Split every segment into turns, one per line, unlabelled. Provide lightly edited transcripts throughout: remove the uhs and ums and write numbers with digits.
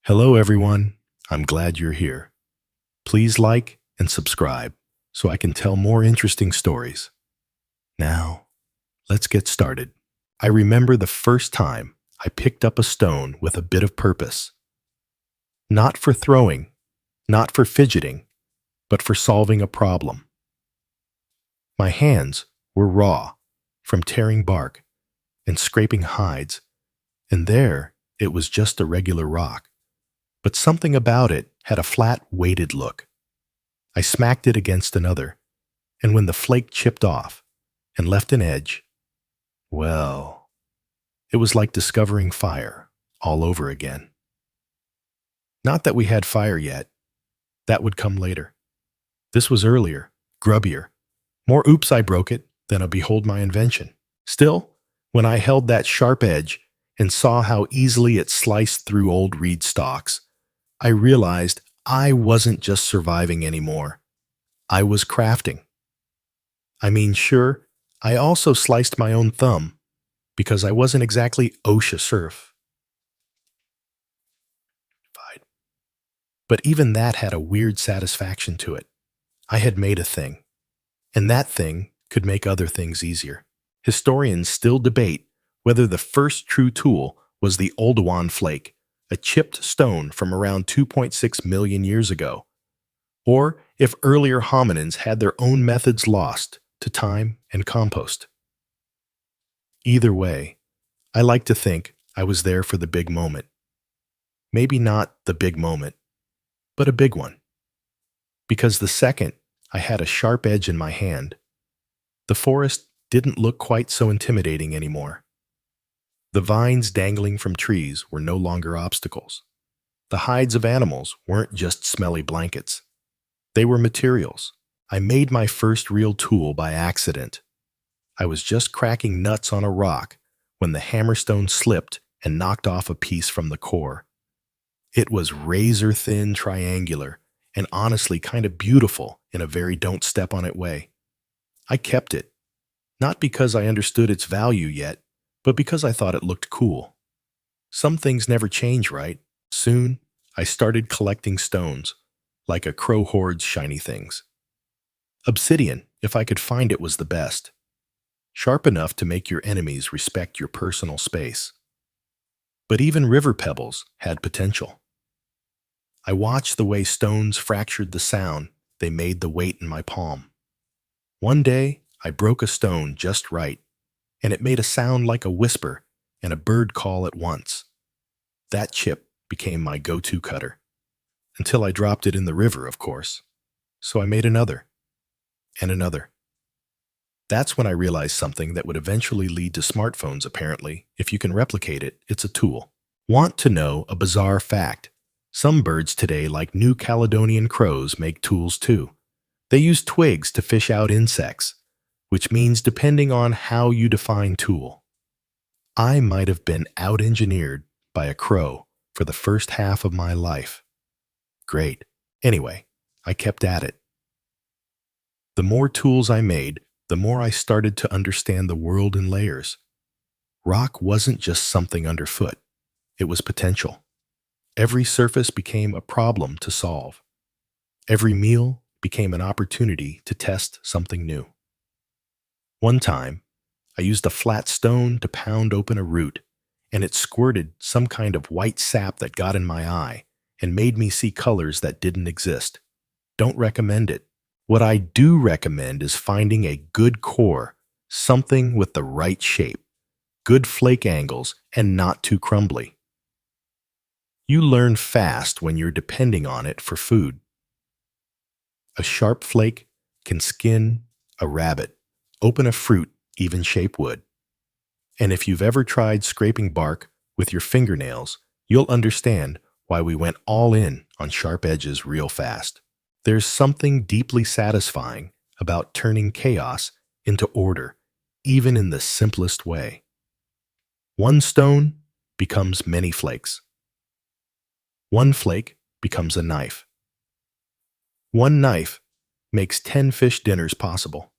Hello, everyone. I'm glad you're here. Please like and subscribe so I can tell more interesting stories. Now, let's get started. I remember the first time I picked up a stone with a bit of purpose. Not for throwing, not for fidgeting, but for solving a problem. My hands were raw from tearing bark and scraping hides, and there it was just a regular rock. But something about it had a flat, weighted look. I smacked it against another, and when the flake chipped off and left an edge, well, it was like discovering fire all over again. Not that we had fire yet. That would come later. This was earlier, grubbier. More oops, I broke it than a behold my invention. Still, when I held that sharp edge and saw how easily it sliced through old reed stalks, I realized I wasn't just surviving anymore. I was crafting. Sure, I also sliced my own thumb because I wasn't exactly OSHA certified. But even that had a weird satisfaction to it. I had made a thing, and that thing could make other things easier. Historians still debate whether the first true tool was the Oldowan flake, a chipped stone from around 2.6 million years ago, or if earlier hominins had their own methods lost to time and compost. Either way, I like to think I was there for the big moment. Maybe not the big moment, but a big one. Because the second I had a sharp edge in my hand, the forest didn't look quite so intimidating anymore. The vines dangling from trees were no longer obstacles. The hides of animals weren't just smelly blankets. They were materials. I made my first real tool by accident. I was just cracking nuts on a rock when the hammerstone slipped and knocked off a piece from the core. It was razor-thin triangular and honestly kind of beautiful in a very don't step on it way. I kept it, not because I understood its value yet, but because I thought it looked cool. Some things never change, right? Soon, I started collecting stones, like a crow hoards shiny things. Obsidian, if I could find it, was the best. Sharp enough to make your enemies respect your personal space. But even river pebbles had potential. I watched the way stones fractured the sound they made the weight in my palm. One day, I broke a stone just right, and it made a sound like a whisper and a bird call at once. That chip became my go-to cutter. Until I dropped it in the river, of course. So I made another, and another. That's when I realized something that would eventually lead to smartphones, apparently. If you can replicate it, it's a tool. Want to know a bizarre fact? Some birds today, like New Caledonian crows, make tools too. They use twigs to fish out insects, which means depending on how you define tool. I might have been out-engineered by a crow for the first half of my life. Great. Anyway, I kept at it. The more tools I made, the more I started to understand the world in layers. Rock wasn't just something underfoot. It was potential. Every surface became a problem to solve. Every meal became an opportunity to test something new. One time, I used a flat stone to pound open a root, and it squirted some kind of white sap that got in my eye and made me see colors that didn't exist. Don't recommend it. What I do recommend is finding a good core, something with the right shape, good flake angles, and not too crumbly. You learn fast when you're depending on it for food. A sharp flake can skin a rabbit, open a fruit, even shape wood. And if you've ever tried scraping bark with your fingernails, you'll understand why we went all in on sharp edges real fast. There's something deeply satisfying about turning chaos into order, even in the simplest way. One stone becomes many flakes. One flake becomes a knife. One knife makes 10 fish dinners possible.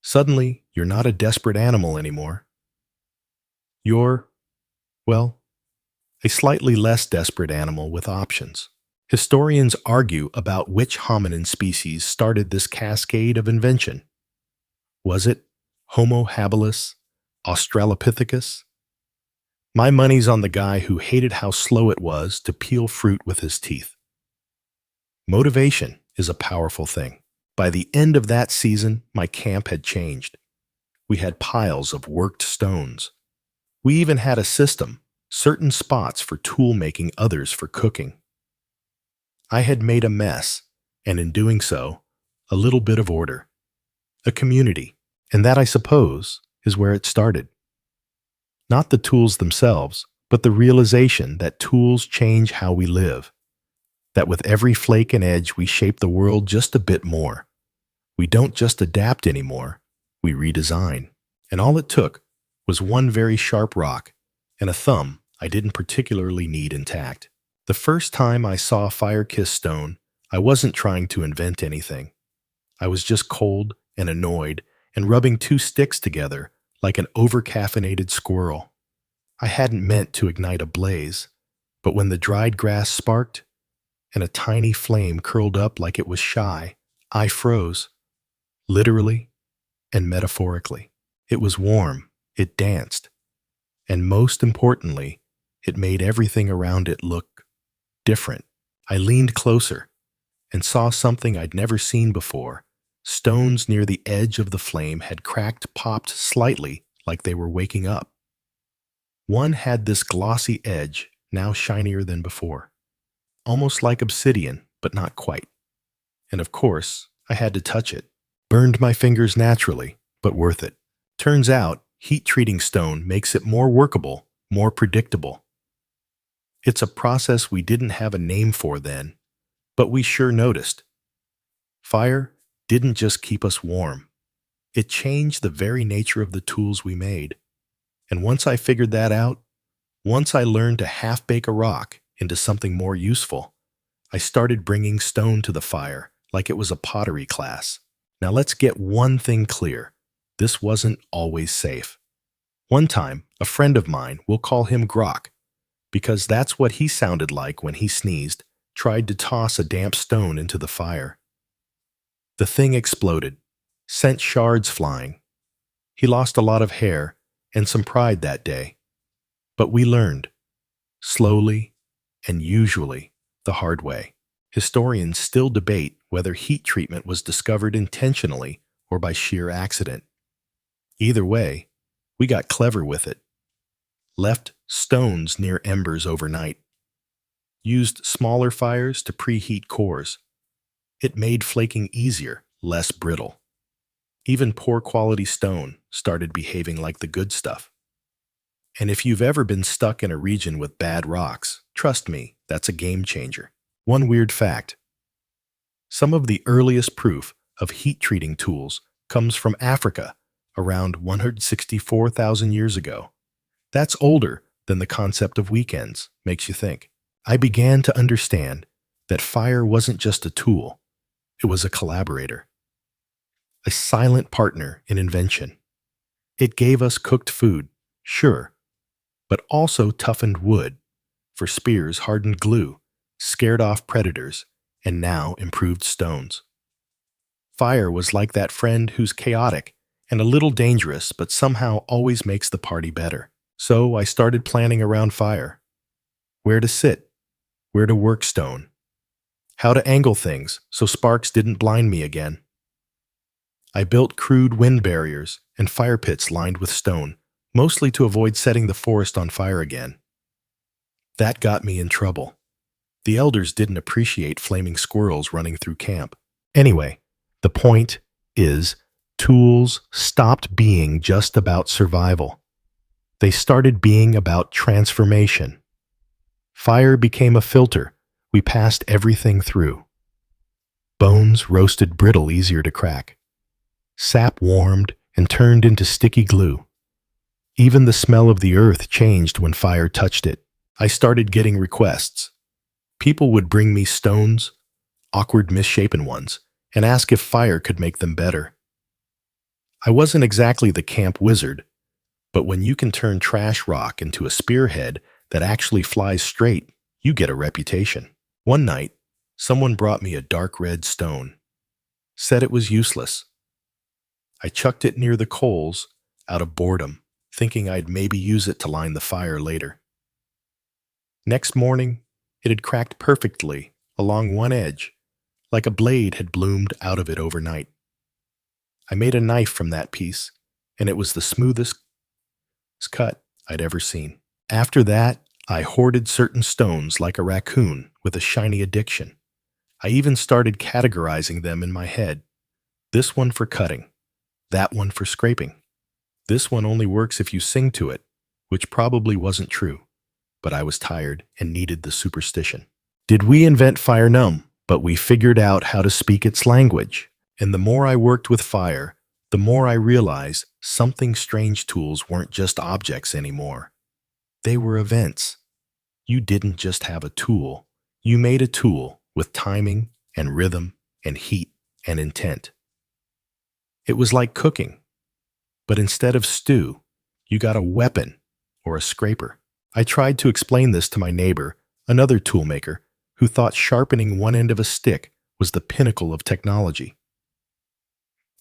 Suddenly, you're not a desperate animal anymore. You're, well, a slightly less desperate animal with options. Historians argue about which hominin species started this cascade of invention. Was it Homo habilis, Australopithecus? My money's on the guy who hated how slow it was to peel fruit with his teeth. Motivation is a powerful thing. By the end of that season, my camp had changed. We had piles of worked stones. We even had a system, certain spots for tool making, others for cooking. I had made a mess, and in doing so, a little bit of order. A community, and that, I suppose, is where it started. Not the tools themselves, but the realization that tools change how we live. That with every flake and edge we shape the world just a bit more. We don't just adapt anymore, we redesign. And all it took was one very sharp rock and a thumb I didn't particularly need intact. The first time I saw fire-kissed stone, I wasn't trying to invent anything. I was just cold and annoyed and rubbing two sticks together like an over-caffeinated squirrel. I hadn't meant to ignite a blaze, but when the dried grass sparked and a tiny flame curled up like it was shy, I froze, literally and metaphorically. It was warm, it danced, and most importantly, it made everything around it look different. I leaned closer and saw something I'd never seen before. Stones near the edge of the flame had cracked, popped slightly like they were waking up. One had this glossy edge, now shinier than before. Almost like obsidian, but not quite. And of course, I had to touch it. Burned my fingers naturally, but worth it. Turns out, heat-treating stone makes it more workable, more predictable. It's a process we didn't have a name for then, but we sure noticed. Fire didn't just keep us warm. It changed the very nature of the tools we made. And once I figured that out, once I learned to half-bake a rock into something more useful, I started bringing stone to the fire like it was a pottery class. Now let's get one thing clear. This wasn't always safe. One time, a friend of mine, we'll call him Grok, because that's what he sounded like when he sneezed, tried to toss a damp stone into the fire. The thing exploded, sent shards flying. He lost a lot of hair and some pride that day. But we learned, slowly and usually the hard way. Historians still debate whether heat treatment was discovered intentionally or by sheer accident. Either way, we got clever with it. Left stones near embers overnight. Used smaller fires to preheat cores. It made flaking easier, less brittle. Even poor quality stone started behaving like the good stuff. And if you've ever been stuck in a region with bad rocks, trust me, that's a game changer. One weird fact. Some of the earliest proof of heat-treating tools comes from Africa around 164,000 years ago. That's older than the concept of weekends, makes you think. I began to understand that fire wasn't just a tool, it was a collaborator. A silent partner in invention. It gave us cooked food, sure, but also toughened wood for spears, hardened glue, scared off predators, and now improved stones. Fire was like that friend who's chaotic and a little dangerous, but somehow always makes the party better. So I started planning around fire. Where to sit, where to work stone, how to angle things so sparks didn't blind me again. I built crude wind barriers and fire pits lined with stone, mostly to avoid setting the forest on fire again. That got me in trouble. The elders didn't appreciate flaming squirrels running through camp. Anyway, the point is, tools stopped being just about survival. They started being about transformation. Fire became a filter we passed everything through. Bones roasted brittle, easier to crack. Sap warmed and turned into sticky glue. Even the smell of the earth changed when fire touched it. I started getting requests. People would bring me stones, awkward misshapen ones, and ask if fire could make them better. I wasn't exactly the camp wizard, but when you can turn trash rock into a spearhead that actually flies straight, you get a reputation. One night, someone brought me a dark red stone, said it was useless. I chucked it near the coals out of boredom, thinking I'd maybe use it to line the fire later. Next morning, it had cracked perfectly along one edge, like a blade had bloomed out of it overnight. I made a knife from that piece, and it was the smoothest cut I'd ever seen. After that, I hoarded certain stones like a raccoon with a shiny addiction. I even started categorizing them in my head. This one for cutting, that one for scraping. This one only works if you sing to it, which probably wasn't true, but I was tired and needed the superstition. Did we invent fire? No, but we figured out how to speak its language. And the more I worked with fire, the more I realized something strange tools weren't just objects anymore. They were events. You didn't just have a tool. You made a tool with timing and rhythm and heat and intent. It was like cooking, but instead of stew, you got a weapon or a scraper. I tried to explain this to my neighbor, another toolmaker, who thought sharpening one end of a stick was the pinnacle of technology.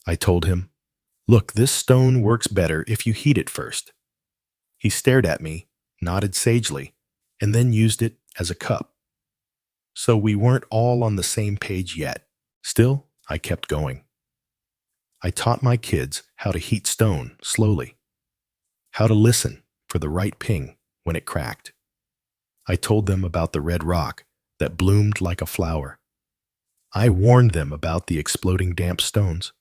I told him, "Look, this stone works better if you heat it first." He stared at me, nodded sagely, and then used it as a cup. So we weren't all on the same page yet. Still, I kept going. I taught my kids how to heat stone slowly, how to listen for the right ping when it cracked. I told them about the red rock that bloomed like a flower. I warned them about the exploding damp stones.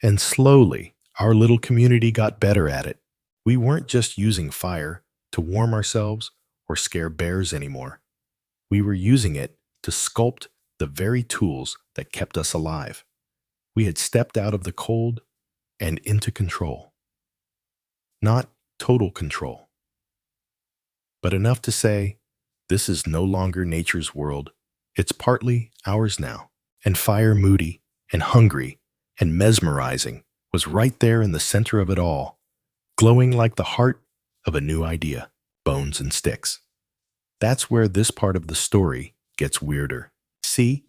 And slowly, our little community got better at it. We weren't just using fire to warm ourselves or scare bears anymore. We were using it to sculpt the very tools that kept us alive. We had stepped out of the cold and into control. Not total control, but enough to say, this is no longer nature's world. It's partly ours now. And fire, moody and hungry and mesmerizing, was right there in the center of it all, glowing like the heart of a new idea, bones and sticks. That's where this part of the story gets weirder. See,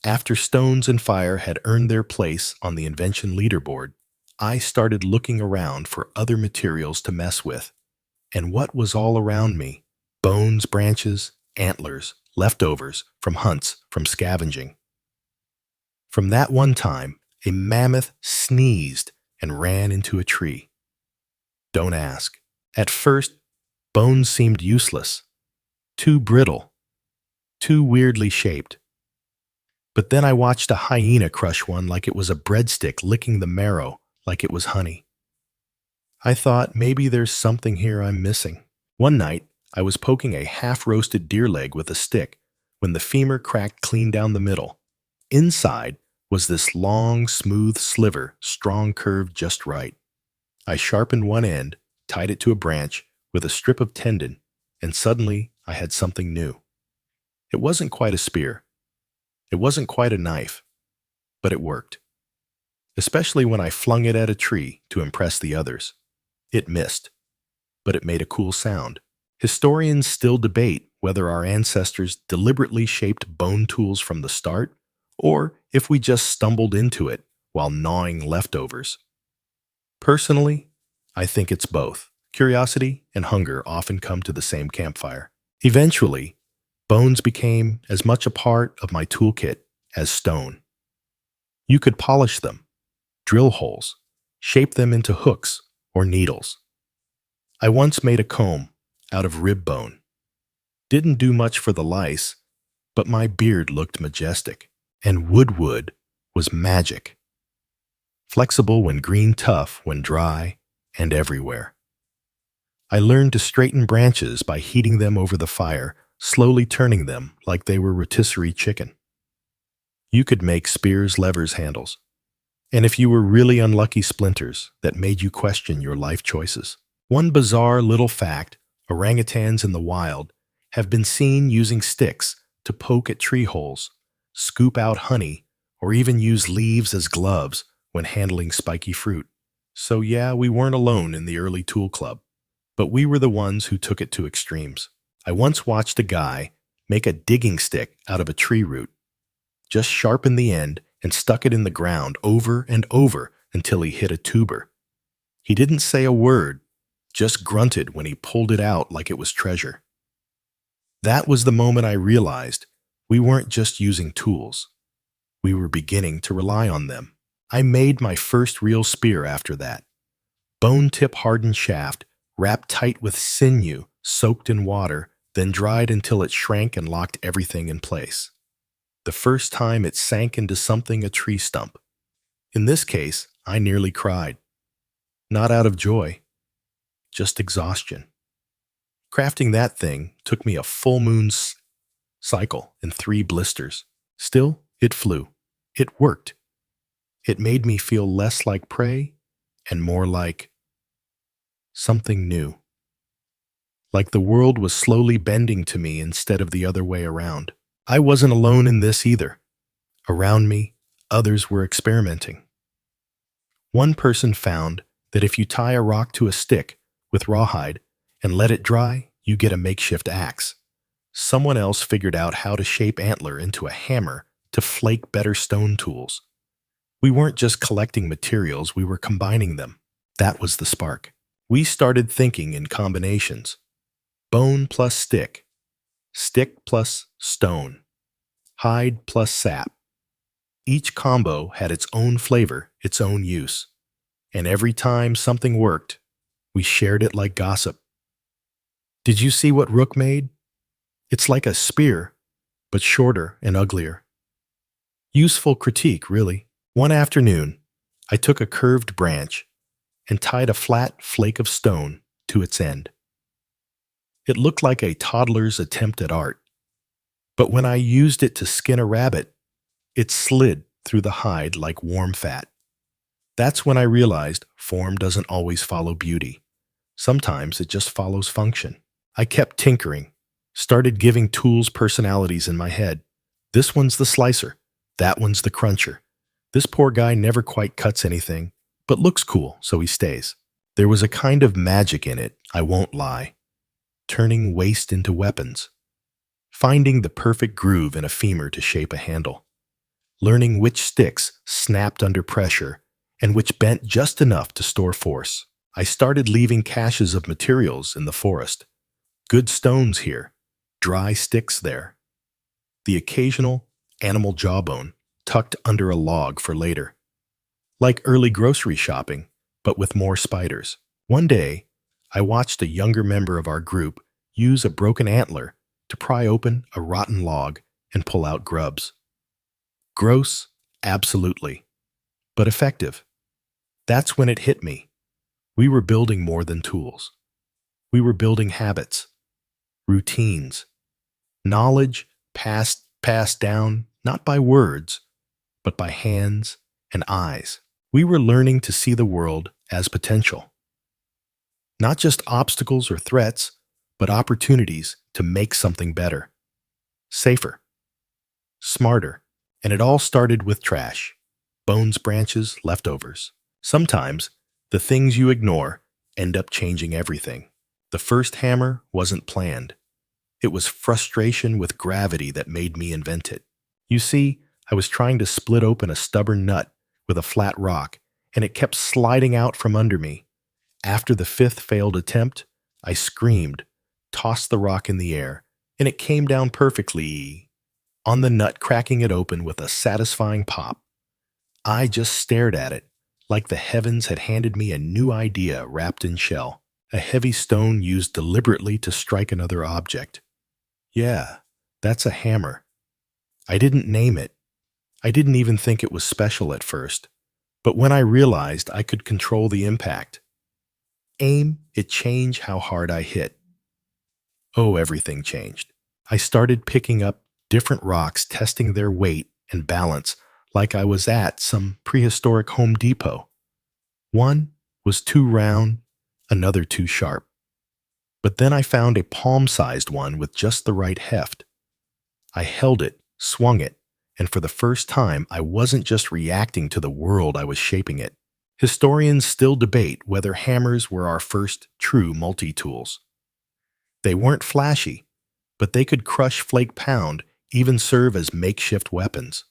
after stones and fire had earned their place on the invention leaderboard, I started looking around for other materials to mess with. And what was all around me? Bones, branches, antlers, leftovers from hunts, from scavenging. From that one time, a mammoth sneezed and ran into a tree. Don't ask. At first, bones seemed useless, too brittle, too weirdly shaped. But then I watched a hyena crush one like it was a breadstick, licking the marrow like it was honey. I thought maybe there's something here I'm missing. One night, I was poking a half-roasted deer leg with a stick when the femur cracked clean down the middle. Inside was this long, smooth sliver, strong curve just right. I sharpened one end, tied it to a branch with a strip of tendon, and suddenly I had something new. It wasn't quite a spear. It wasn't quite a knife, but it worked. Especially when I flung it at a tree to impress the others. It missed, but it made a cool sound. Historians still debate whether our ancestors deliberately shaped bone tools from the start, or if we just stumbled into it while gnawing leftovers. Personally, I think it's both. Curiosity and hunger often come to the same campfire. Eventually, bones became as much a part of my toolkit as stone. You could polish them, drill holes, shape them into hooks or needles. I once made a comb out of rib bone. Didn't do much for the lice, but my beard looked majestic, and wood was magic. Flexible when green, tough when dry, and everywhere. I learned to straighten branches by heating them over the fire, slowly turning them like they were rotisserie chicken. You could make spears, levers, handles, and if you were really unlucky, splinters that made you question your life choices. One bizarre little fact, orangutans in the wild have been seen using sticks to poke at tree holes, scoop out honey, or even use leaves as gloves when handling spiky fruit. So yeah, we weren't alone in the early tool club, but we were the ones who took it to extremes. I once watched a guy make a digging stick out of a tree root, just sharpened the end and stuck it in the ground over and over until he hit a tuber. He didn't say a word, just grunted when he pulled it out like it was treasure. That was the moment I realized we weren't just using tools. We were beginning to rely on them. I made my first real spear after that. Bone-tip hardened shaft, wrapped tight with sinew, soaked in water, then dried until it shrank and locked everything in place. The first time it sank into something a tree stump. In this case, I nearly cried. Not out of joy, just exhaustion. Crafting that thing took me a full moon's cycle and 3 blisters. Still, it flew. It worked. It made me feel less like prey and more like something new. Like the world was slowly bending to me instead of the other way around. I wasn't alone in this either. Around me, others were experimenting. One person found that if you tie a rock to a stick with rawhide and let it dry, you get a makeshift axe. Someone else figured out how to shape antler into a hammer to flake better stone tools. We weren't just collecting materials, we were combining them. That was the spark. We started thinking in combinations. Bone plus stick, stick plus stone, hide plus sap. Each combo had its own flavor, its own use. And every time something worked, we shared it like gossip. Did you see what Rook made? It's like a spear, but shorter and uglier. Useful critique, really. One afternoon, I took a curved branch and tied a flat flake of stone to its end. It looked like a toddler's attempt at art. But when I used it to skin a rabbit, it slid through the hide like warm fat. That's when I realized form doesn't always follow beauty. Sometimes it just follows function. I kept tinkering, started giving tools personalities in my head. This one's the slicer, that one's the cruncher. This poor guy never quite cuts anything, but looks cool, so he stays. There was a kind of magic in it, I won't lie. Turning waste into weapons. Finding the perfect groove in a femur to shape a handle. Learning which sticks snapped under pressure and which bent just enough to store force. I started leaving caches of materials in the forest. Good stones here, dry sticks there. The occasional animal jawbone tucked under a log for later. Like early grocery shopping, but with more spiders. One day, I watched a younger member of our group use a broken antler to pry open a rotten log and pull out grubs. Gross, absolutely, but effective. That's when it hit me. We were building more than tools. We were building habits, routines, knowledge passed down not by words, but by hands and eyes. We were learning to see the world as potential. Not just obstacles or threats, but opportunities to make something better, safer, smarter. And it all started with trash, bones, branches, leftovers. Sometimes, the things you ignore end up changing everything. The first hammer wasn't planned. It was frustration with gravity that made me invent it. You see, I was trying to split open a stubborn nut with a flat rock, and it kept sliding out from under me. After the 5th failed attempt, I screamed, tossed the rock in the air, and it came down perfectly on the nut, cracking it open with a satisfying pop. I just stared at it, like the heavens had handed me a new idea wrapped in shell, a heavy stone used deliberately to strike another object. Yeah, that's a hammer. I didn't name it. I didn't even think it was special at first. But when I realized I could control the impact, it changed how hard I hit. Oh, everything changed. I started picking up different rocks, testing their weight and balance like I was at some prehistoric Home Depot. One was too round, another too sharp. But then I found a palm-sized one with just the right heft. I held it, swung it, and for the first time, I wasn't just reacting to the world, I was shaping it. Historians still debate whether hammers were our first true multi-tools. They weren't flashy, but they could crush flake pound, even serve as makeshift weapons.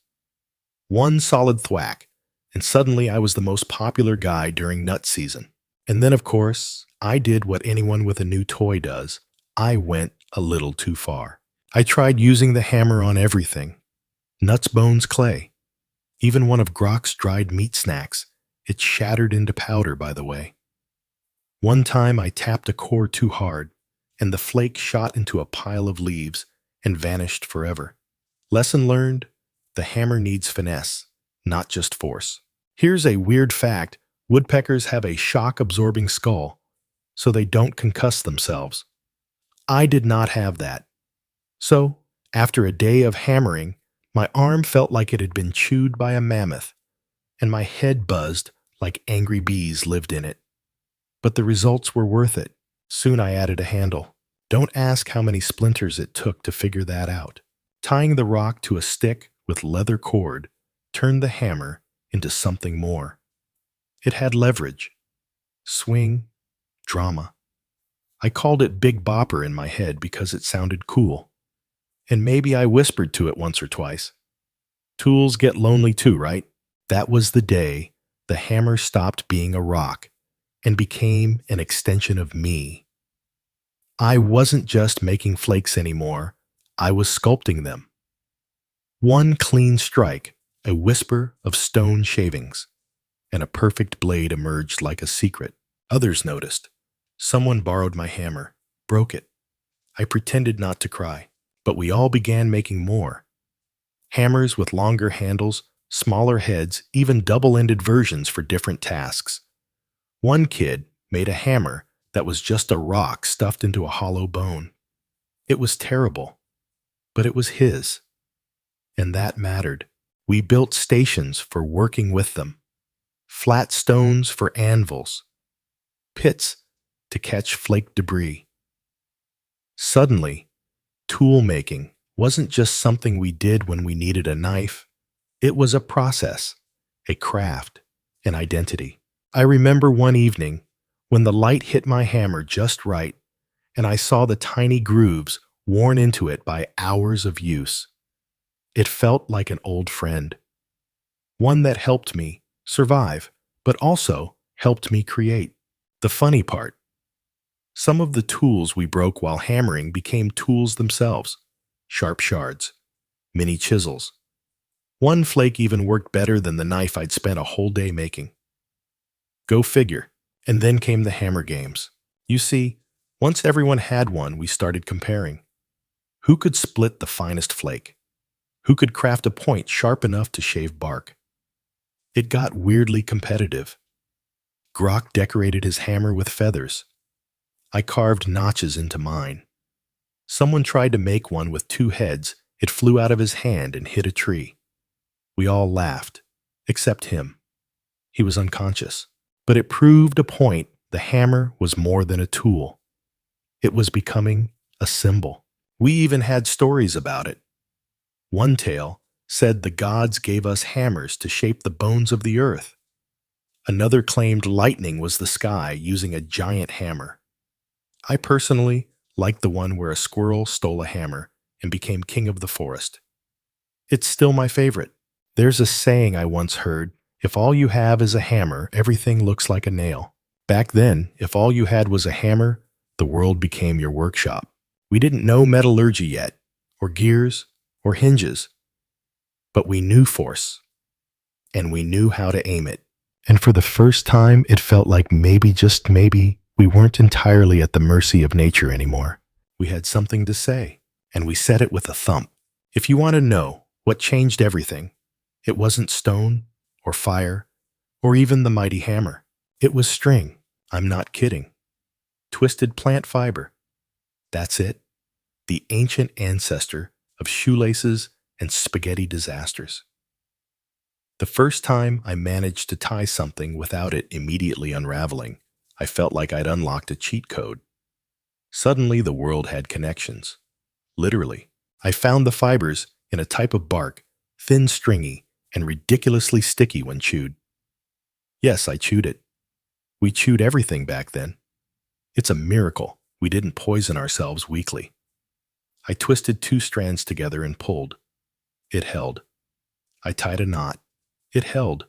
One solid thwack, and suddenly I was the most popular guy during nut season. And then, of course, I did what anyone with a new toy does. I went a little too far. I tried using the hammer on everything. Nuts, bones, clay. Even one of Grok's dried meat snacks. It shattered into powder, by the way. One time I tapped a core too hard, and the flake shot into a pile of leaves and vanished forever. Lesson learned: the hammer needs finesse, not just force. Here's a weird fact: woodpeckers have a shock-absorbing skull, so they don't concuss themselves. I did not have that. So, after a day of hammering, my arm felt like it had been chewed by a mammoth, and my head buzzed like angry bees lived in it. But the results were worth it. Soon I added a handle. Don't ask how many splinters it took to figure that out. Tying the rock to a stick with leather cord turned the hammer into something more. It had leverage, swing, drama. I called it Big Bopper in my head because it sounded cool. And maybe I whispered to it once or twice. Tools get lonely too, right? That was the day the hammer stopped being a rock and became an extension of me. I wasn't just making flakes anymore, I was sculpting them. One clean strike, a whisper of stone shavings, and a perfect blade emerged like a secret. Others noticed. Someone borrowed my hammer, broke it. I pretended not to cry, but we all began making more. Hammers with longer handles, smaller heads, even double-ended versions for different tasks. One kid made a hammer that was just a rock stuffed into a hollow bone. It was terrible, but it was his. And that mattered. We built stations for working with them, flat stones for anvils, pits to catch flake debris. Suddenly, tool making wasn't just something we did when we needed a knife. It was a process, a craft, an identity. I remember one evening when the light hit my hammer just right, and I saw the tiny grooves worn into it by hours of use. It felt like an old friend, one that helped me survive, but also helped me create. The funny part: some of the tools we broke while hammering became tools themselves. Sharp shards, mini chisels. One flake even worked better than the knife I'd spent a whole day making. Go figure. And then came the hammer games. You see, once everyone had one, we started comparing. Who could split the finest flake? Who could craft a point sharp enough to shave bark? It got weirdly competitive. Grok decorated his hammer with feathers. I carved notches into mine. Someone tried to make one with two heads. It flew out of his hand and hit a tree. We all laughed, except him. He was unconscious. But it proved a point: the hammer was more than a tool. It was becoming a symbol. We even had stories about it. One tale said the gods gave us hammers to shape the bones of the earth. Another claimed lightning was the sky using a giant hammer. I personally liked the one where a squirrel stole a hammer and became king of the forest. It's still my favorite. There's a saying I once heard: if all you have is a hammer, everything looks like a nail. Back then, if all you had was a hammer, the world became your workshop. We didn't know metallurgy yet, or gears, or hinges. But we knew force, and we knew how to aim it. And for the first time, it felt like maybe, just maybe, we weren't entirely at the mercy of nature anymore. We had something to say, and we said it with a thump. If you want to know what changed everything, it wasn't stone, or fire, or even the mighty hammer. It was string. I'm not kidding. Twisted plant fiber. That's it. The ancient ancestor of shoelaces and spaghetti disasters. The first time I managed to tie something without it immediately unraveling, I felt like I'd unlocked a cheat code. Suddenly the world had connections. Literally, I found the fibers in a type of bark, thin, stringy, and ridiculously sticky when chewed. Yes, I chewed it. We chewed everything back then. It's a miracle we didn't poison ourselves weekly. I twisted two strands together and pulled. It held. I tied a knot. It held.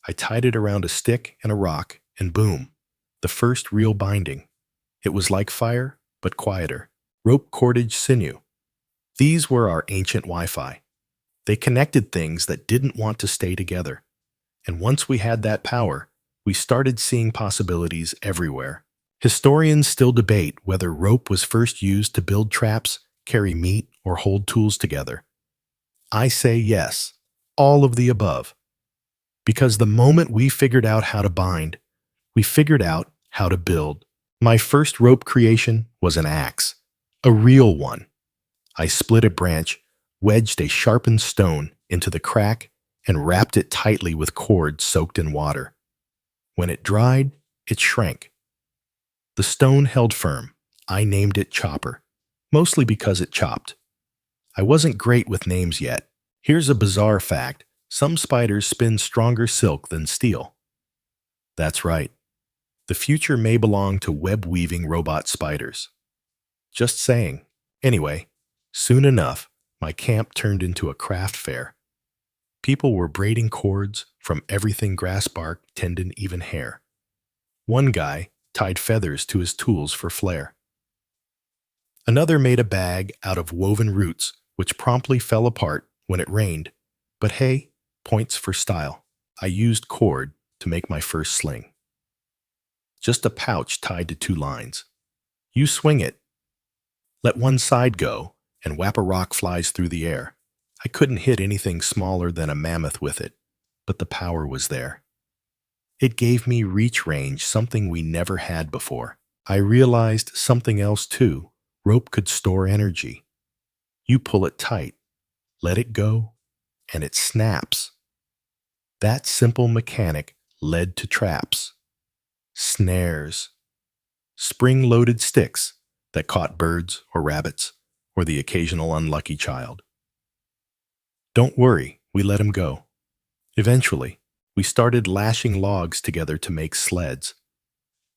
I tied it around a stick and a rock, and boom, the first real binding. It was like fire, but quieter. Rope cordage sinew. These were our ancient Wi-Fi. They connected things that didn't want to stay together. And once we had that power, we started seeing possibilities everywhere. Historians still debate whether rope was first used to build traps, carry meat, or hold tools together. I say yes, all of the above. Because the moment we figured out how to bind, we figured out how to build. My first rope creation was an axe, a real one. I split a branch, wedged a sharpened stone into the crack, and wrapped it tightly with cord soaked in water. When it dried, it shrank. The stone held firm. I named it Chopper, mostly because it chopped. I wasn't great with names yet. Here's a bizarre fact. Some spiders spin stronger silk than steel. That's right. The future may belong to web-weaving robot spiders. Just saying. Anyway, soon enough, my camp turned into a craft fair. People were braiding cords from everything grass bark, tendon, even hair. One guy tied feathers to his tools for flair. Another made a bag out of woven roots, which promptly fell apart when it rained. But hey, points for style. I used cord to make my first sling. Just a pouch tied to two lines. You swing it. Let one side go, and whap a rock flies through the air. I couldn't hit anything smaller than a mammoth with it, but the power was there. It gave me reach range, something we never had before. I realized something else too. Rope could store energy. You pull it tight, let it go, and it snaps. That simple mechanic led to traps, snares, spring-loaded sticks that caught birds or rabbits or the occasional unlucky child. Don't worry, we let him go. Eventually, we started lashing logs together to make sleds.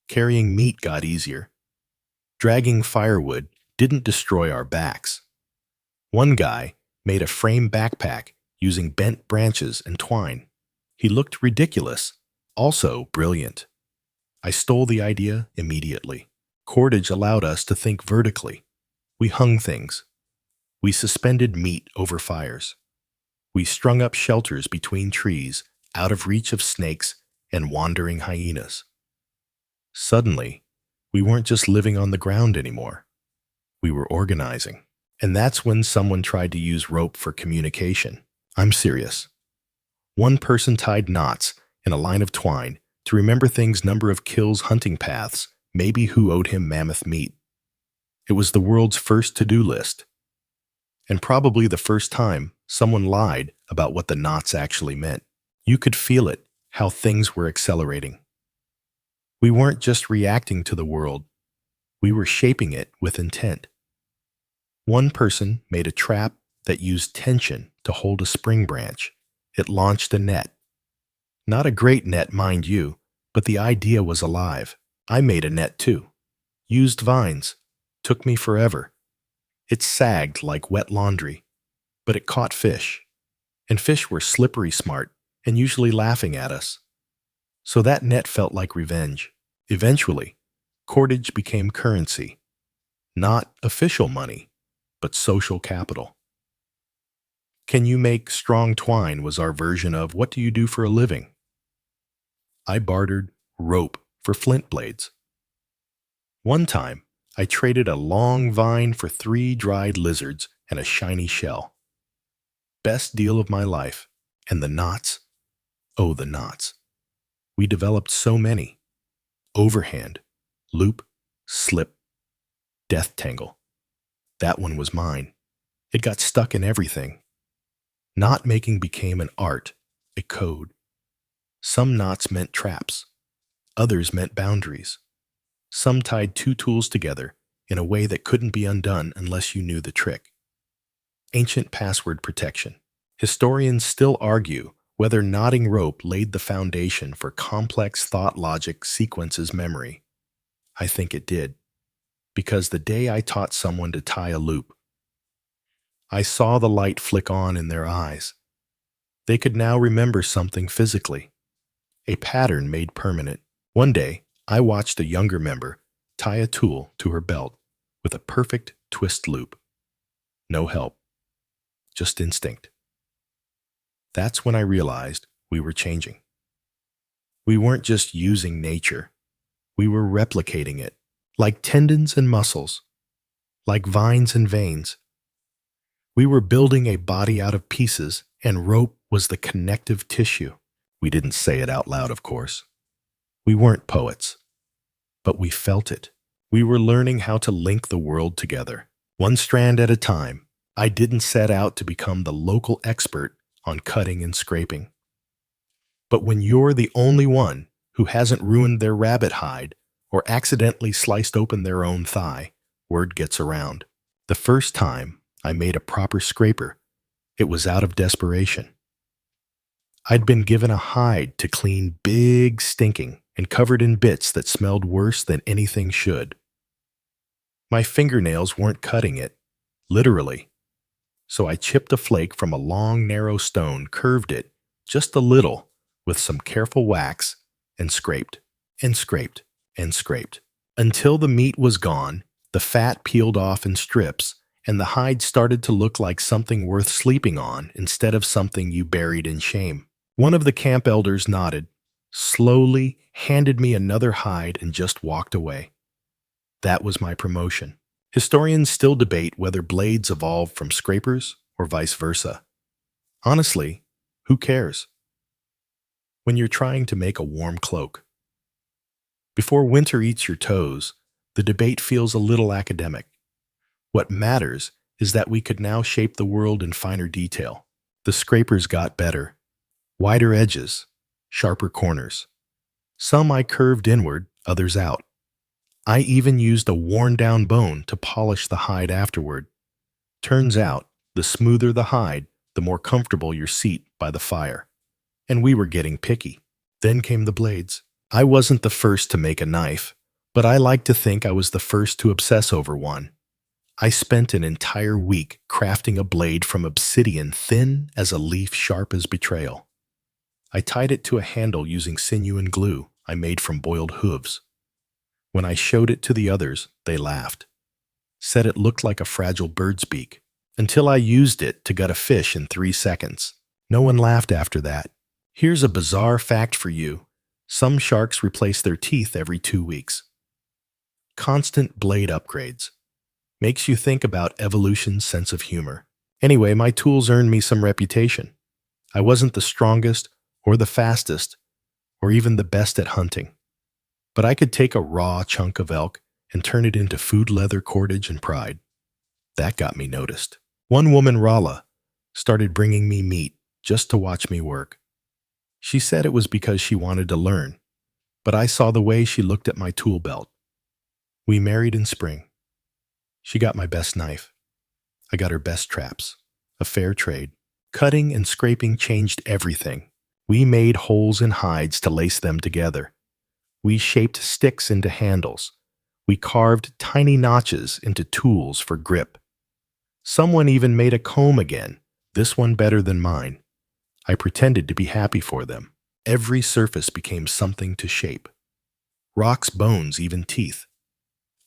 Carrying meat got easier. Dragging firewood didn't destroy our backs. One guy made a frame backpack using bent branches and twine. He looked ridiculous, also brilliant. I stole the idea immediately. Cordage allowed us to think vertically. We hung things. We suspended meat over fires. We strung up shelters between trees, out of reach of snakes and wandering hyenas. Suddenly, we weren't just living on the ground anymore. We were organizing. And that's when someone tried to use rope for communication. I'm serious. One person tied knots in a line of twine to remember things, number of kills, hunting paths, maybe who owed him mammoth meat. It was the world's first to-do list. And probably the first time someone lied about what the knots actually meant. You could feel it, how things were accelerating. We weren't just reacting to the world. We were shaping it with intent. One person made a trap that used tension to hold a spring branch. It launched a net. Not a great net, mind you, but the idea was alive. I made a net too. Used vines. Took me forever. It sagged like wet laundry, but it caught fish. And fish were slippery smart and usually laughing at us. So that net felt like revenge. Eventually, cordage became currency. Not official money, but social capital. Can you make strong twine was our version of what do you do for a living? I bartered rope for flint blades. One time, I traded a long vine for 3 dried lizards and a shiny shell. Best deal of my life. And the knots? Oh, the knots. We developed so many. Overhand, loop, slip, death tangle. That one was mine. It got stuck in everything. Knot making became an art, a code. Some knots meant traps. Others meant boundaries. Some tied 2 tools together in a way that couldn't be undone unless you knew the trick. Ancient password protection. Historians still argue whether knotting rope laid the foundation for complex thought logic sequences memory. I think it did. Because the day I taught someone to tie a loop, I saw the light flick on in their eyes. They could now remember something physically, a pattern made permanent. One day, I watched a younger member tie a tool to her belt with a perfect twist loop. No help, just instinct. That's when I realized we were changing. We weren't just using nature, we were replicating it, like tendons and muscles, like vines and veins. We were building a body out of pieces, and rope was the connective tissue. We didn't say it out loud, of course. We weren't poets, but we felt it. We were learning how to link the world together, one strand at a time. I didn't set out to become the local expert on cutting and scraping. But when you're the only one who hasn't ruined their rabbit hide or accidentally sliced open their own thigh, word gets around. The first time I made a proper scraper, it was out of desperation. I'd been given a hide to clean big stinking and covered in bits that smelled worse than anything should. My fingernails weren't cutting it, literally. So I chipped a flake from a long, narrow stone, curved it just a little with some careful wax, and scraped, and scraped, and scraped, until the meat was gone, the fat peeled off in strips, and the hide started to look like something worth sleeping on instead of something you buried in shame. One of the camp elders nodded, slowly handed me another hide, and just walked away. That was my promotion. Historians still debate whether blades evolved from scrapers or vice versa. Honestly, who cares? When you're trying to make a warm cloak. Before winter eats your toes, the debate feels a little academic. What matters is that we could now shape the world in finer detail. The scrapers got better. Wider edges, sharper corners. Some I curved inward, others out. I even used a worn-down bone to polish the hide afterward. Turns out, the smoother the hide, the more comfortable your seat by the fire. And we were getting picky. Then came the blades. I wasn't the first to make a knife, but I like to think I was the first to obsess over one. I spent an entire week crafting a blade from obsidian thin as a leaf, sharp as betrayal. I tied it to a handle using sinew and glue I made from boiled hooves. When I showed it to the others, they laughed, said it looked like a fragile bird's beak, until I used it to gut a fish in 3 seconds. No one laughed after that. Here's a bizarre fact for you. Some sharks replace their teeth every 2 weeks. Constant blade upgrades. Makes you think about evolution's sense of humor. Anyway, my tools earned me some reputation. I wasn't the strongest, or the fastest, or even the best at hunting. But I could take a raw chunk of elk and turn it into food, leather, cordage, and pride. That got me noticed. One woman, Rala, started bringing me meat just to watch me work. She said it was because she wanted to learn, but I saw the way she looked at my tool belt. We married in spring. She got my best knife. I got her best traps. A fair trade. Cutting and scraping changed everything. We made holes in hides to lace them together. We shaped sticks into handles. We carved tiny notches into tools for grip. Someone even made a comb again, this one better than mine. I pretended to be happy for them. Every surface became something to shape. Rocks, bones, even teeth.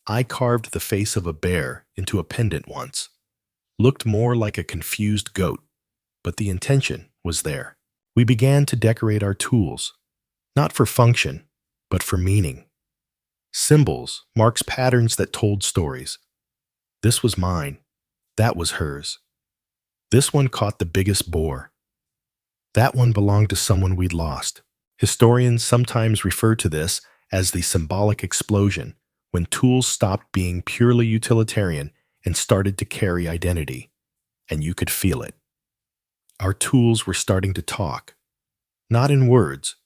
I carved the face of a bear into a pendant once. Looked more like a confused goat, but the intention was there. We began to decorate our tools, not for function, but for meaning. Symbols, marks, patterns that told stories. This was mine. That was hers. This one caught the biggest boar. That one belonged to someone we'd lost. Historians sometimes refer to this as the symbolic explosion, when tools stopped being purely utilitarian and started to carry identity. And you could feel it. Our tools were starting to talk, not in words,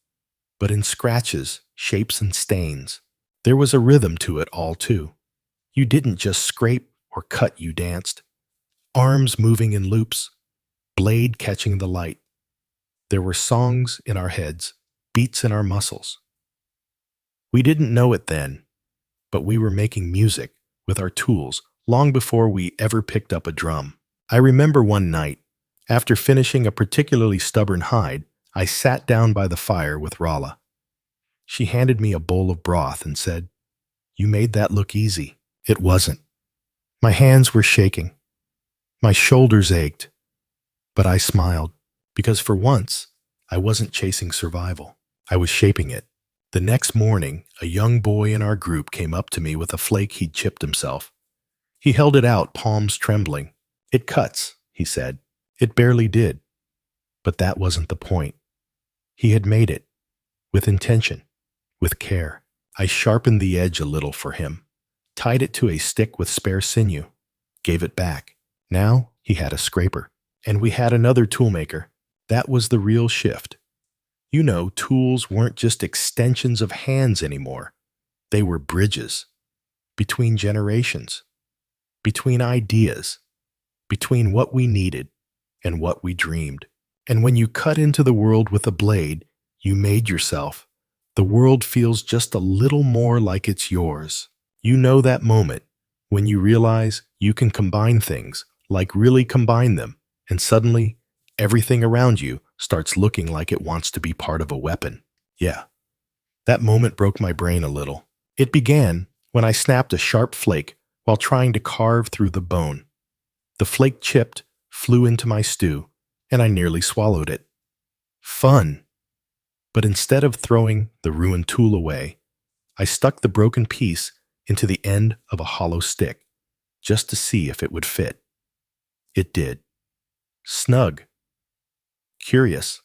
but in scratches, shapes, and stains. There was a rhythm to it all, too. You didn't just scrape or cut, you danced. Arms moving in loops, blade catching the light. There were songs in our heads, beats in our muscles. We didn't know it then, but we were making music with our tools long before we ever picked up a drum. I remember one night, after finishing a particularly stubborn hide, I sat down by the fire with Rala. She handed me a bowl of broth and said, "You made that look easy." It wasn't. My hands were shaking. My shoulders ached. But I smiled, because for once, I wasn't chasing survival. I was shaping it. The next morning, a young boy in our group came up to me with a flake he'd chipped himself. He held it out, palms trembling. "It cuts," he said. It barely did. But that wasn't the point. He had made it, with intention, with care. I sharpened the edge a little for him, tied it to a stick with spare sinew, gave it back. Now he had a scraper. And we had another toolmaker. That was the real shift. You know, tools weren't just extensions of hands anymore. They were bridges between generations, between ideas, between what we needed and what we dreamed. And when you cut into the world with a blade, you made yourself. The world feels just a little more like it's yours. You know that moment when you realize you can combine things, like really combine them, and suddenly everything around you starts looking like it wants to be part of a weapon. Yeah, that moment broke my brain a little. It began when I snapped a sharp flake while trying to carve through the bone. The flake chipped, flew into my stew, and I nearly swallowed it. Fun! But instead of throwing the ruined tool away, I stuck the broken piece into the end of a hollow stick, just to see if it would fit. It did. Snug. Curious.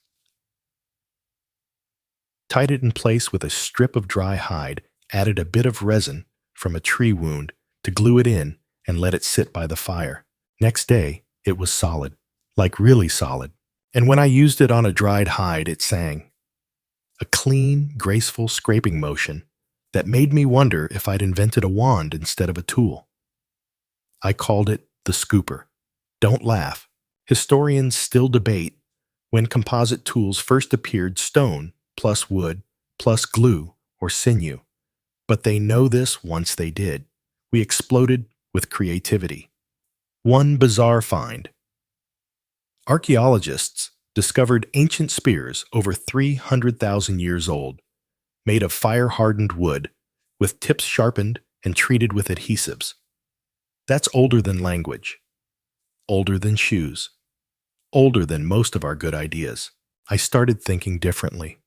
Tied it in place with a strip of dry hide, added a bit of resin from a tree wound to glue it in, and let it sit by the fire. Next day, it was solid, like really solid. And when I used it on a dried hide, it sang. A clean, graceful scraping motion that made me wonder if I'd invented a wand instead of a tool. I called it the scooper. Don't laugh. Historians still debate when composite tools first appeared: stone plus wood plus glue or sinew. But they know this once they did. We exploded with creativity. One bizarre find. Archaeologists discovered ancient spears over 300,000 years old, made of fire-hardened wood, with tips sharpened and treated with adhesives. That's older than language, older than shoes, older than most of our good ideas. I started thinking differently.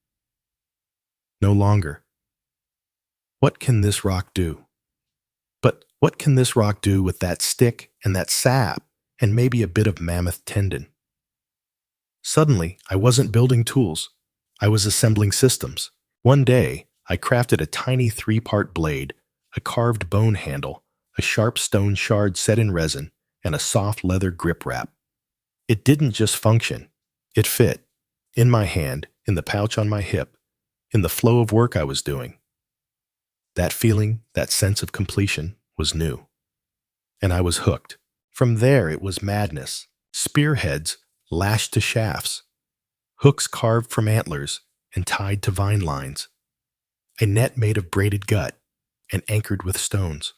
No longer, what can this rock do? But what can this rock do with that stick and that sap and maybe a bit of mammoth tendon? Suddenly, I wasn't building tools. I was assembling systems. One day, I crafted a tiny 3-part blade, a carved bone handle, a sharp stone shard set in resin, and a soft leather grip wrap. It didn't just function. It fit. In my hand, in the pouch on my hip, in the flow of work I was doing. That feeling, that sense of completion, was new. And I was hooked. From there, it was madness. Spearheads lashed to shafts, hooks carved from antlers and tied to vine lines, a net made of braided gut and anchored with stones.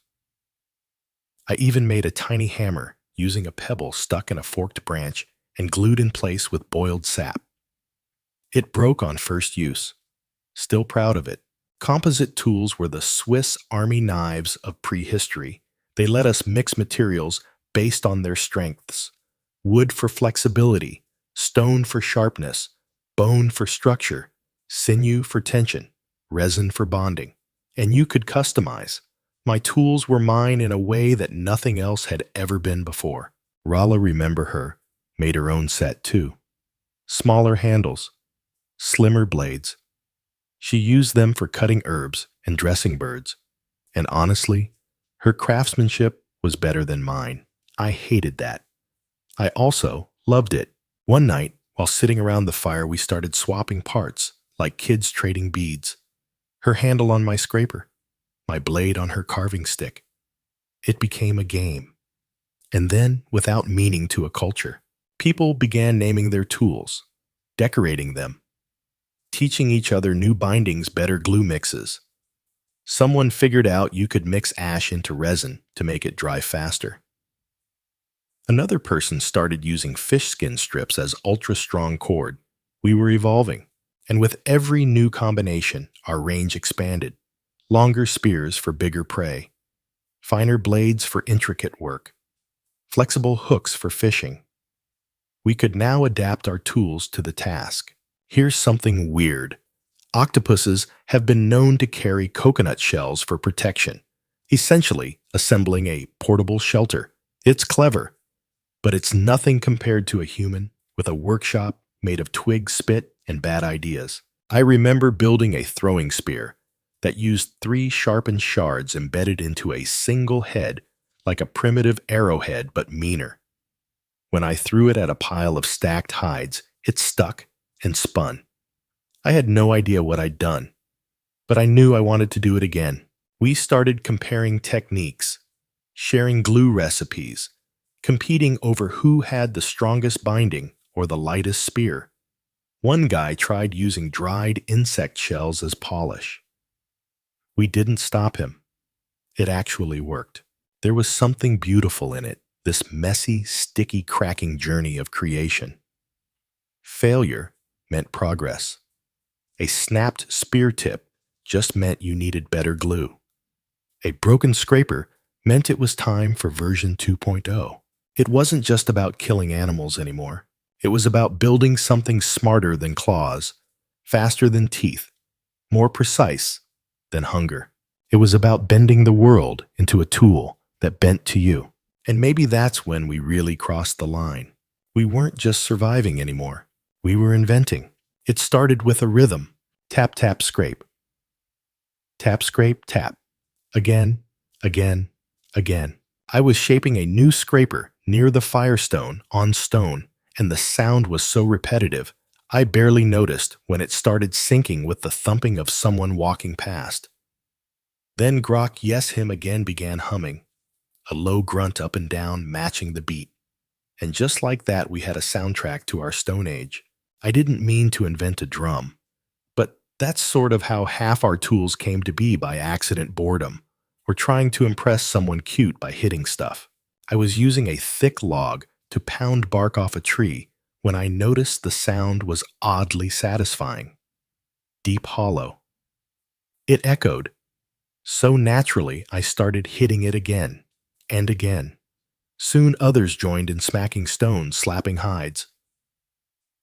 I even made a tiny hammer using a pebble stuck in a forked branch and glued in place with boiled sap. It broke on first use. Still proud of it. Composite tools were the Swiss Army knives of prehistory. They let us mix materials based on their strengths. Wood for flexibility, stone for sharpness, bone for structure, sinew for tension, resin for bonding. And you could customize. My tools were mine in a way that nothing else had ever been before. Rala, remember her, made her own set too. Smaller handles, slimmer blades. She used them for cutting herbs and dressing birds. And honestly, her craftsmanship was better than mine. I hated that. I also loved it. One night, while sitting around the fire, we started swapping parts, like kids trading beads. Her handle on my scraper, my blade on her carving stick. It became a game. And then, without meaning to a culture, people began naming their tools, decorating them, teaching each other new bindings, better glue mixes. Someone figured out you could mix ash into resin to make it dry faster. Another person started using fish skin strips as ultra-strong cord. We were evolving. And with every new combination, our range expanded. Longer spears for bigger prey, finer blades for intricate work, flexible hooks for fishing. We could now adapt our tools to the task. Here's something weird. Octopuses have been known to carry coconut shells for protection, essentially assembling a portable shelter. It's clever, but it's nothing compared to a human with a workshop made of twig spit and bad ideas. I remember building a throwing spear that used 3 sharpened shards embedded into a single head, like a primitive arrowhead but meaner. When I threw it at a pile of stacked hides, it stuck and spun. I had no idea what I'd done, but I knew I wanted to do it again. We started comparing techniques, sharing glue recipes, competing over who had the strongest binding or the lightest spear. One guy tried using dried insect shells as polish. We didn't stop him. It actually worked. There was something beautiful in it, this messy, sticky, cracking journey of creation. Failure meant progress. A snapped spear tip just meant you needed better glue. A broken scraper meant it was time for version 2.0. It wasn't just about killing animals anymore. It was about building something smarter than claws, faster than teeth, more precise than hunger. It was about bending the world into a tool that bent to you. And maybe that's when we really crossed the line. We weren't just surviving anymore. We were inventing. It started with a rhythm. Tap, tap, scrape. Tap, scrape, tap. Again, again, again. I was shaping a new scraper near the firestone on stone, and the sound was so repetitive, I barely noticed when it started syncing with the thumping of someone walking past. Then Grok Yes Him again began humming, a low grunt up and down matching the beat. And just like that, we had a soundtrack to our Stone Age. I didn't mean to invent a drum, but that's sort of how half our tools came to be by accident boredom, or trying to impress someone cute by hitting stuff. I was using a thick log to pound bark off a tree when I noticed the sound was oddly satisfying. Deep hollow. It echoed. So naturally, I started hitting it again and again. Soon others joined in smacking stones, slapping hides.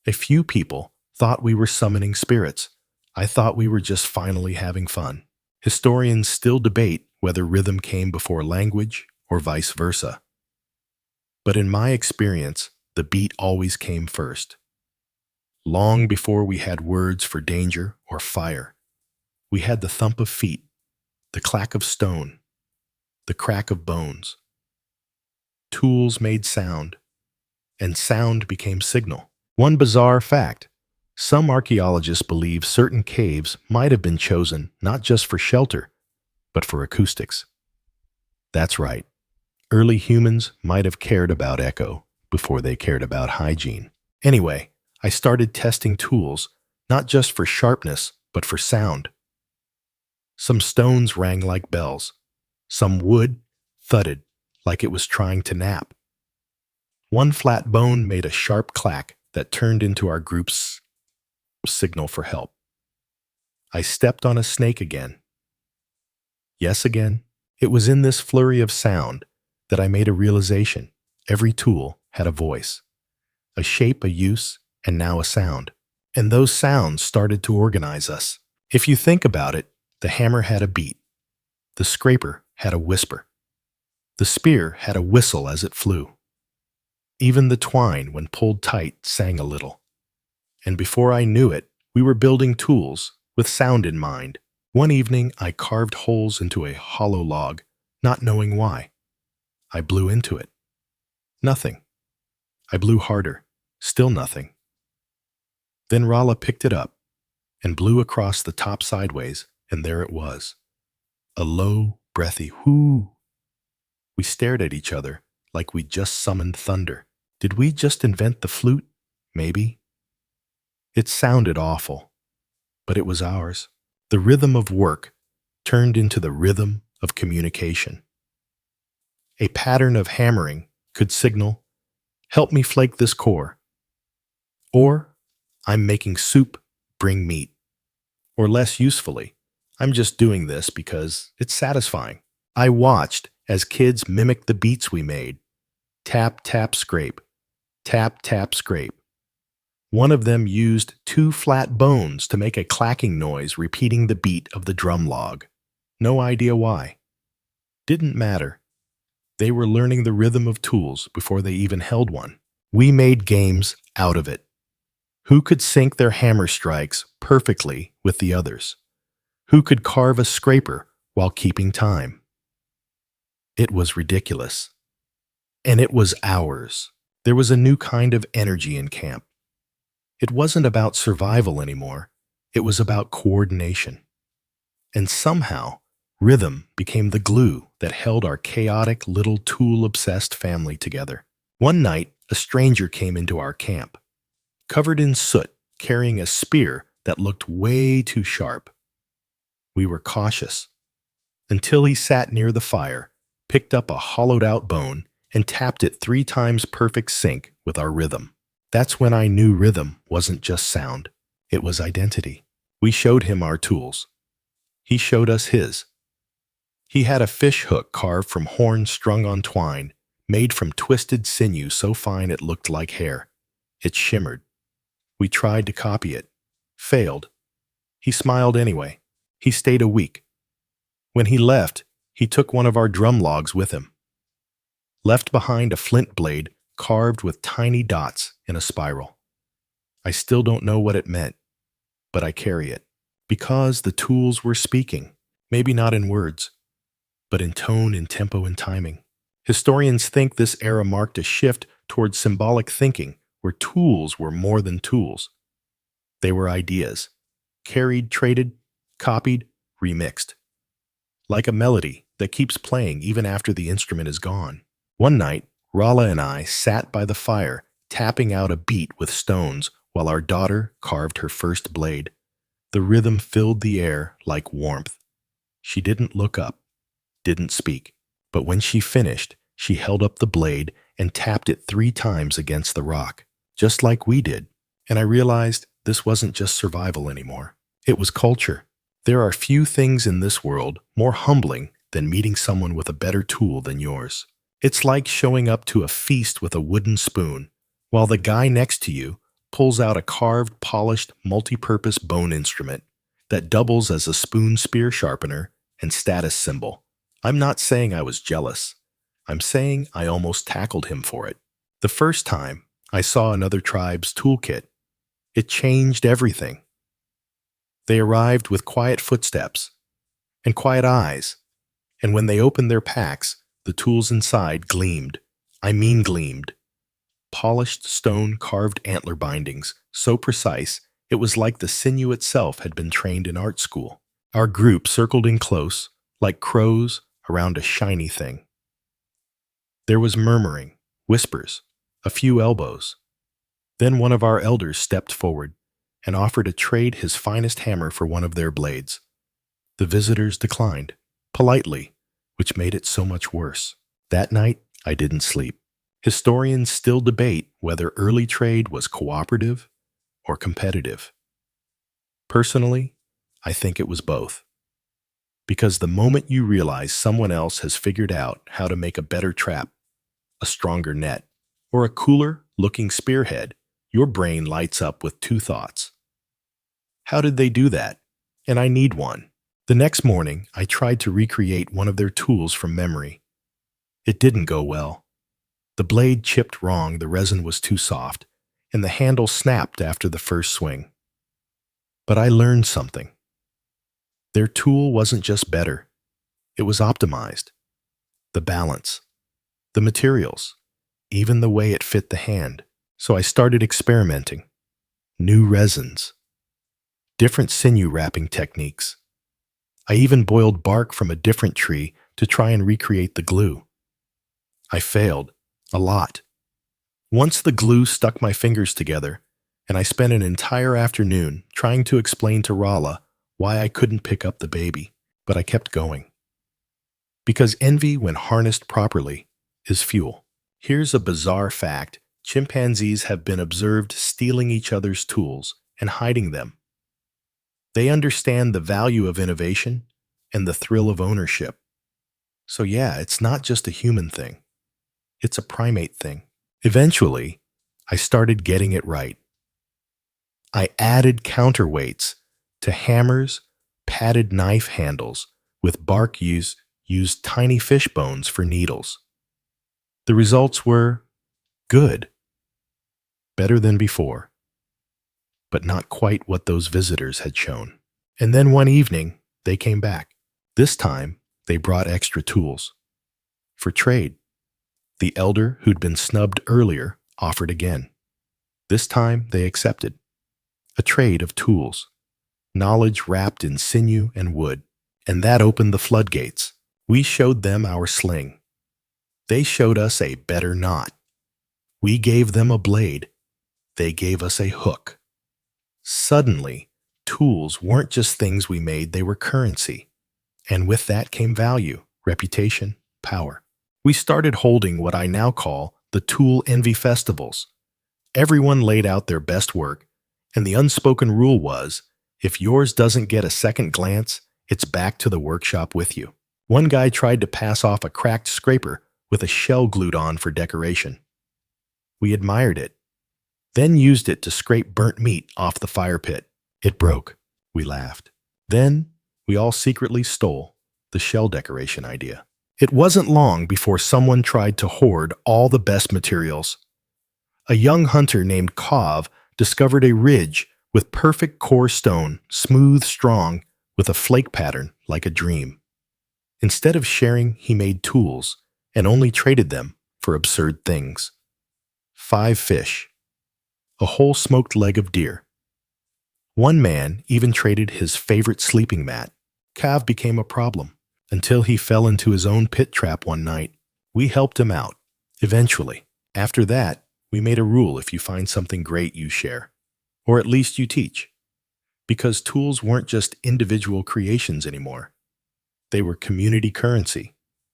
A few people thought we were summoning spirits. I thought we were just finally having fun. Historians still debate whether rhythm came before language or vice versa. But in my experience, the beat always came first. Long before we had words for danger or fire, we had the thump of feet, the clack of stone, the crack of bones. Tools made sound, and sound became signal. One bizarre fact: some archaeologists believe certain caves might have been chosen not just for shelter, but for acoustics. That's right. Early humans might have cared about echo before they cared about hygiene. Anyway, I started testing tools, not just for sharpness, but for sound. Some stones rang like bells. Some wood thudded like it was trying to nap. One flat bone made a sharp clack that turned into our group's signal for help. I stepped on a snake again. Yes, again. It was in this flurry of sound that I made a realization. Every tool had a voice, a shape, a use, and now a sound. And those sounds started to organize us. If you think about it, the hammer had a beat. The scraper had a whisper. The spear had a whistle as it flew. Even the twine, when pulled tight, sang a little. And before I knew it, we were building tools with sound in mind. One evening, I carved holes into a hollow log, not knowing why. I blew into it. Nothing. I blew harder. Still nothing. Then Rala picked it up and blew across the top sideways, and there it was. A low, breathy whoo. We stared at each other like we'd just summoned thunder. Did we just invent the flute? Maybe. It sounded awful, but it was ours. The rhythm of work turned into the rhythm of communication. A pattern of hammering could signal Help me flake this core. Or, I'm making soup, bring meat. Or less usefully, I'm just doing this because it's satisfying. I watched as kids mimicked the beats we made. Tap, tap, scrape. Tap, tap, scrape. One of them used two flat bones to make a clacking noise repeating the beat of the drum log. No idea why. Didn't matter. They were learning the rhythm of tools before they even held one. We made games out of it. Who could sync their hammer strikes perfectly with the others? Who could carve a scraper while keeping time? It was ridiculous. And it was ours. There was a new kind of energy in camp. It wasn't about survival anymore. It was about coordination. And somehow, rhythm became the glue that held our chaotic, little tool-obsessed family together. One night, a stranger came into our camp, covered in soot, carrying a spear that looked way too sharp. We were cautious, until he sat near the fire, picked up a hollowed-out bone, and tapped it 3 times perfect sync with our rhythm. That's when I knew rhythm wasn't just sound, it was identity. We showed him our tools. He showed us his. He had a fish hook carved from horns strung on twine, made from twisted sinew so fine it looked like hair. It shimmered. We tried to copy it. Failed. He smiled anyway. He stayed a week. When he left, he took one of our drum logs with him. Left behind a flint blade carved with tiny dots in a spiral. I still don't know what it meant, but I carry it. Because the tools were speaking, maybe not in words, but in tone, in tempo, and timing. Historians think this era marked a shift towards symbolic thinking, where tools were more than tools. They were ideas, carried, traded, copied, remixed. Like a melody that keeps playing even after the instrument is gone. One night, Rala and I sat by the fire, tapping out a beat with stones while our daughter carved her first blade. The rhythm filled the air like warmth. She didn't look up, didn't speak, but when she finished, she held up the blade and tapped it 3 times against the rock, just like we did. And I realized this wasn't just survival anymore. It was culture. There are few things in this world more humbling than meeting someone with a better tool than yours. It's like showing up to a feast with a wooden spoon, while the guy next to you pulls out a carved, polished, multi-purpose bone instrument that doubles as a spoon spear sharpener and status symbol. I'm not saying I was jealous. I'm saying I almost tackled him for it. The first time I saw another tribe's toolkit, it changed everything. They arrived with quiet footsteps and quiet eyes, and when they opened their packs, the tools inside gleamed. I mean gleamed. Polished stone carved antler bindings, so precise it was like the sinew itself had been trained in art school. Our group circled in close, like crows around a shiny thing. There was murmuring, whispers, a few elbows. Then one of our elders stepped forward and offered to trade his finest hammer for one of their blades. The visitors declined, politely, which made it so much worse. That night, I didn't sleep. Historians still debate whether early trade was cooperative or competitive. Personally, I think it was both. Because the moment you realize someone else has figured out how to make a better trap, a stronger net, or a cooler-looking spearhead, your brain lights up with 2 thoughts. How did they do that? And I need one. The next morning, I tried to recreate one of their tools from memory. It didn't go well. The blade chipped wrong, the resin was too soft, and the handle snapped after the first swing. But I learned something. Their tool wasn't just better. It was optimized. The balance, the materials, even the way it fit the hand. So I started experimenting. New resins, different sinew wrapping techniques. I even boiled bark from a different tree to try and recreate the glue. I failed, a lot. Once the glue stuck my fingers together, and I spent an entire afternoon trying to explain to Rala why I couldn't pick up the baby, but I kept going. Because envy, when harnessed properly, is fuel. Here's a bizarre fact Chimpanzees have been observed stealing each other's tools and hiding them. They understand the value of innovation and the thrill of ownership. So yeah, it's not just a human thing. It's a primate thing. Eventually, I started getting it right. I added counterweights to hammers, padded knife handles with bark used tiny fish bones for needles. The results were good, better than before, but not quite what those visitors had shown. And then one evening, they came back. This time, they brought extra tools. For trade, the elder who'd been snubbed earlier offered again. This time, they accepted. A trade of tools, knowledge wrapped in sinew and wood, and that opened the floodgates. We showed them our sling. They showed us a better knot. We gave them a blade. They gave us a hook. Suddenly, tools weren't just things we made, they were currency. And with that came value, reputation, power. We started holding what I now call the Tool Envy Festivals. Everyone laid out their best work, and the unspoken rule was, if yours doesn't get a second glance, it's back to the workshop with you. One guy tried to pass off a cracked scraper with a shell glued on for decoration. We admired it, then used it to scrape burnt meat off the fire pit. It broke. We laughed. Then we all secretly stole the shell decoration idea. It wasn't long before someone tried to hoard all the best materials. A young hunter named Kov discovered a ridge with perfect core stone, smooth, strong, with a flake pattern like a dream. Instead of sharing, he made tools and only traded them for absurd things. 5 fish, a whole smoked leg of deer. One man even traded his favorite sleeping mat. Cav became a problem until he fell into his own pit trap one night. We helped him out, eventually. After that, we made a rule: if you find something great, you share. Or at least you teach. Because tools weren't just individual creations anymore. They were community currency,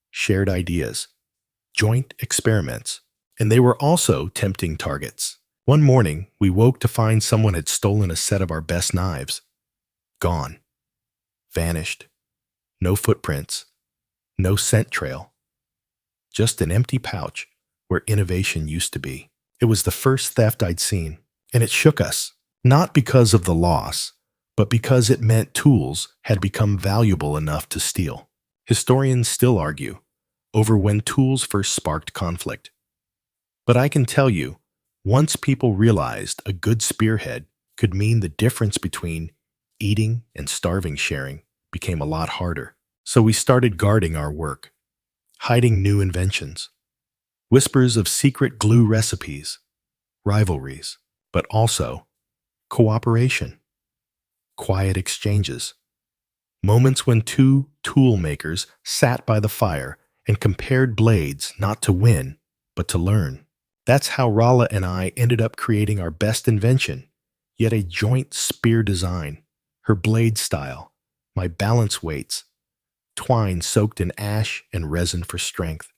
shared ideas, joint experiments, and they were also tempting targets. One morning, we woke to find someone had stolen a set of our best knives. Gone. Vanished. No footprints. No scent trail. Just an empty pouch where innovation used to be. It was the first theft I'd seen, and it shook us. Not because of the loss, but because it meant tools had become valuable enough to steal. Historians still argue over when tools first sparked conflict. But I can tell you, once people realized a good spearhead could mean the difference between eating and starving, sharing became a lot harder. So we started guarding our work, hiding new inventions, whispers of secret glue recipes, rivalries, but also cooperation, quiet exchanges, moments when two tool makers sat by the fire and compared blades not to win, but to learn. That's how Rala and I ended up creating our best invention, yet a joint spear design, her blade style, my balance weights, twine soaked in ash and resin for strength.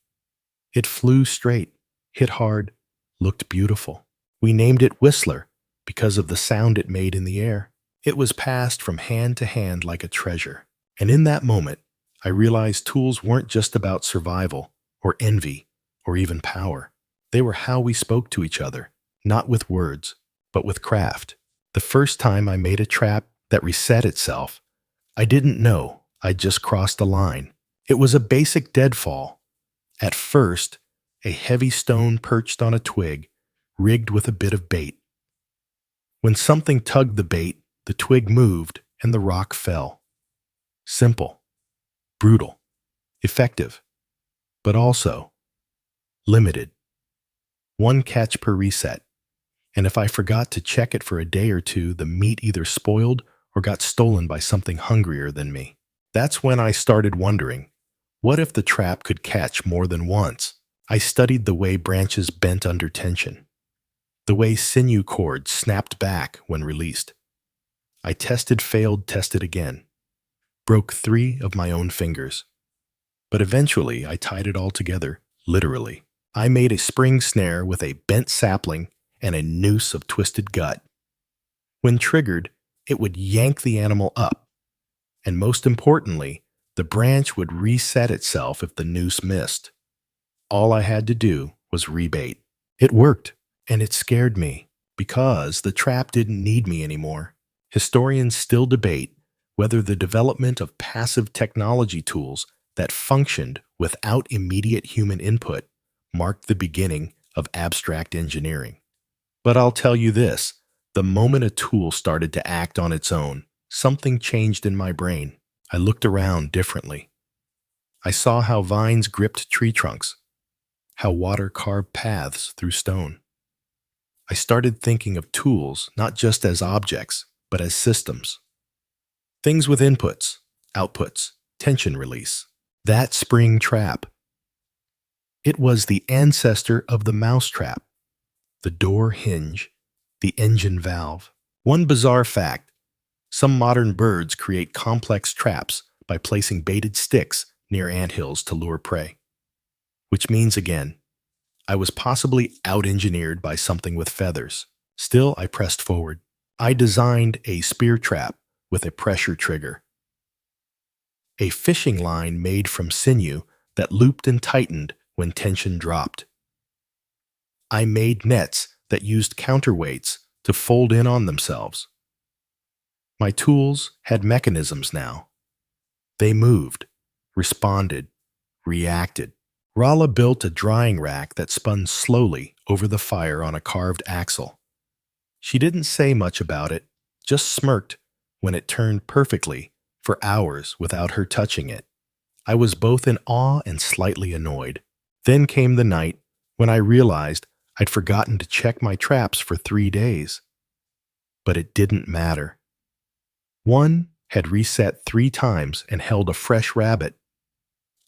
It flew straight, hit hard, looked beautiful. We named it Whistler because of the sound it made in the air. It was passed from hand to hand like a treasure. And in that moment, I realized tools weren't just about survival or envy or even power. They were how we spoke to each other, not with words, but with craft. The first time I made a trap that reset itself, I didn't know I'd just crossed a line. It was a basic deadfall. At first, a heavy stone perched on a twig, rigged with a bit of bait. When something tugged the bait, the twig moved and the rock fell. Simple, brutal, effective, but also limited. 1 catch per reset. And if I forgot to check it for a day or two, the meat either spoiled or got stolen by something hungrier than me. That's when I started wondering, what if the trap could catch more than once? I studied the way branches bent under tension, the way sinew cords snapped back when released. I tested, failed, tested again. Broke 3 of my own fingers. But eventually I tied it all together, literally. I made a spring snare with a bent sapling and a noose of twisted gut. When triggered, it would yank the animal up, and most importantly, the branch would reset itself if the noose missed. All I had to do was rebait. It worked, and it scared me because the trap didn't need me anymore. Historians still debate whether the development of passive technology tools that functioned without immediate human input marked the beginning of abstract engineering. But I'll tell you this, the moment a tool started to act on its own, something changed in my brain. I looked around differently. I saw how vines gripped tree trunks, how water carved paths through stone. I started thinking of tools not just as objects, but as systems. Things with inputs, outputs, tension release. That spring trap. It was the ancestor of the mouse trap, the door hinge, the engine valve. One bizarre fact, some modern birds create complex traps by placing baited sticks near anthills to lure prey. Which means again, I was possibly out-engineered by something with feathers. Still, I pressed forward. I designed a spear trap with a pressure trigger. A fishing line made from sinew that looped and tightened when tension dropped. I made nets that used counterweights to fold in on themselves. My tools had mechanisms now. They moved, responded, reacted. Rala built a drying rack that spun slowly over the fire on a carved axle. She didn't say much about it, just smirked when it turned perfectly for hours without her touching it. I was both in awe and slightly annoyed. Then came the night when I realized I'd forgotten to check my traps for 3 days. But it didn't matter. One had reset 3 times and held a fresh rabbit.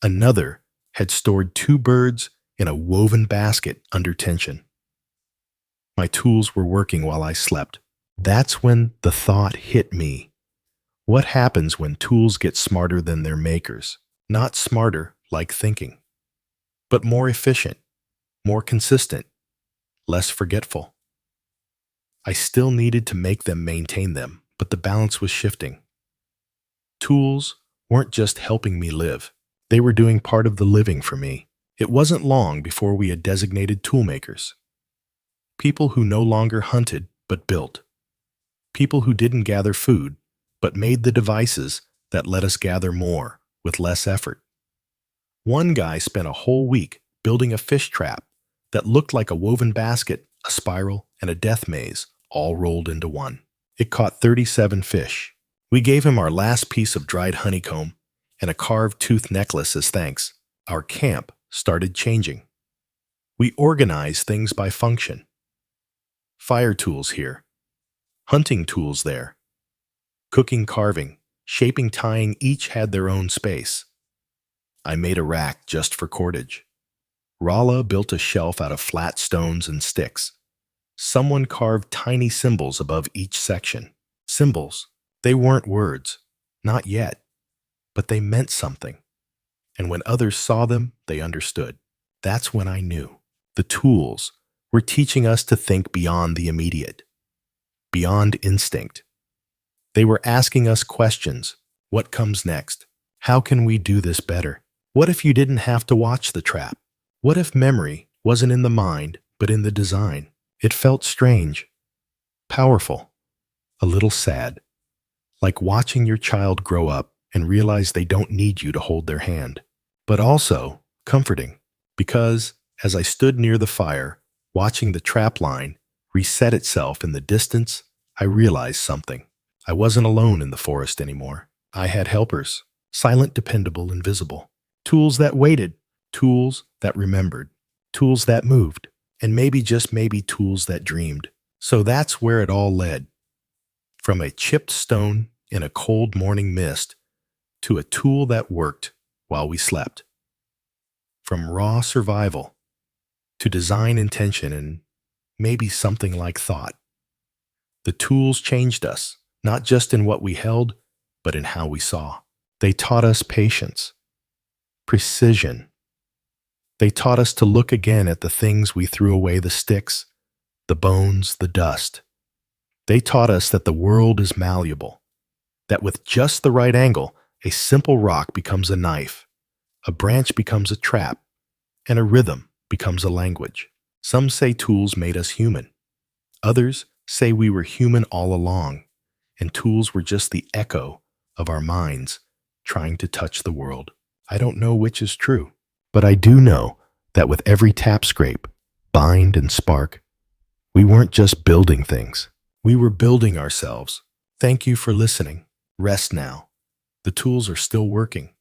Another had stored 2 birds in a woven basket under tension. My tools were working while I slept. That's when the thought hit me. What happens when tools get smarter than their makers? Not smarter like thinking, but more efficient, more consistent, less forgetful. I still needed to make them maintain them, but the balance was shifting. Tools weren't just helping me live. They were doing part of the living for me. It wasn't long before we had designated toolmakers. People who no longer hunted but built. People who didn't gather food but made the devices that let us gather more with less effort. One guy spent a whole week building a fish trap that looked like a woven basket, a spiral, and a death maze all rolled into one. It caught 37 fish. We gave him our last piece of dried honeycomb and a carved tooth necklace as thanks. Our camp started changing. We organized things by function. Fire tools here. Hunting tools there. Cooking, carving, shaping, tying each had their own space. I made a rack just for cordage. Rala built a shelf out of flat stones and sticks. Someone carved tiny symbols above each section. Symbols. They weren't words. Not yet. But they meant something. And when others saw them, they understood. That's when I knew. The tools were teaching us to think beyond the immediate, beyond instinct. They were asking us questions. What comes next? How can we do this better? What if you didn't have to watch the trap? What if memory wasn't in the mind, but in the design? It felt strange, powerful, a little sad, like watching your child grow up and realize they don't need you to hold their hand, but also comforting, because as I stood near the fire, watching the trap line reset itself in the distance, I realized something. I wasn't alone in the forest anymore. I had helpers, silent, dependable, invisible. Tools that waited, tools that remembered, tools that moved, and maybe, just maybe, tools that dreamed. So that's where it all led. From a chipped stone in a cold morning mist to a tool that worked while we slept. From raw survival to design intention and maybe something like thought. The tools changed us, not just in what we held, but in how we saw. They taught us patience, precision. They taught us to look again at the things we threw away, the sticks, the bones, the dust. They taught us that the world is malleable, that with just the right angle, a simple rock becomes a knife, a branch becomes a trap, and a rhythm becomes a language. Some say tools made us human. Others say we were human all along, and tools were just the echo of our minds trying to touch the world. I don't know which is true, but I do know that with every tap scrape, bind, and spark, we weren't just building things. We were building ourselves. Thank you for listening. Rest now. The tools are still working.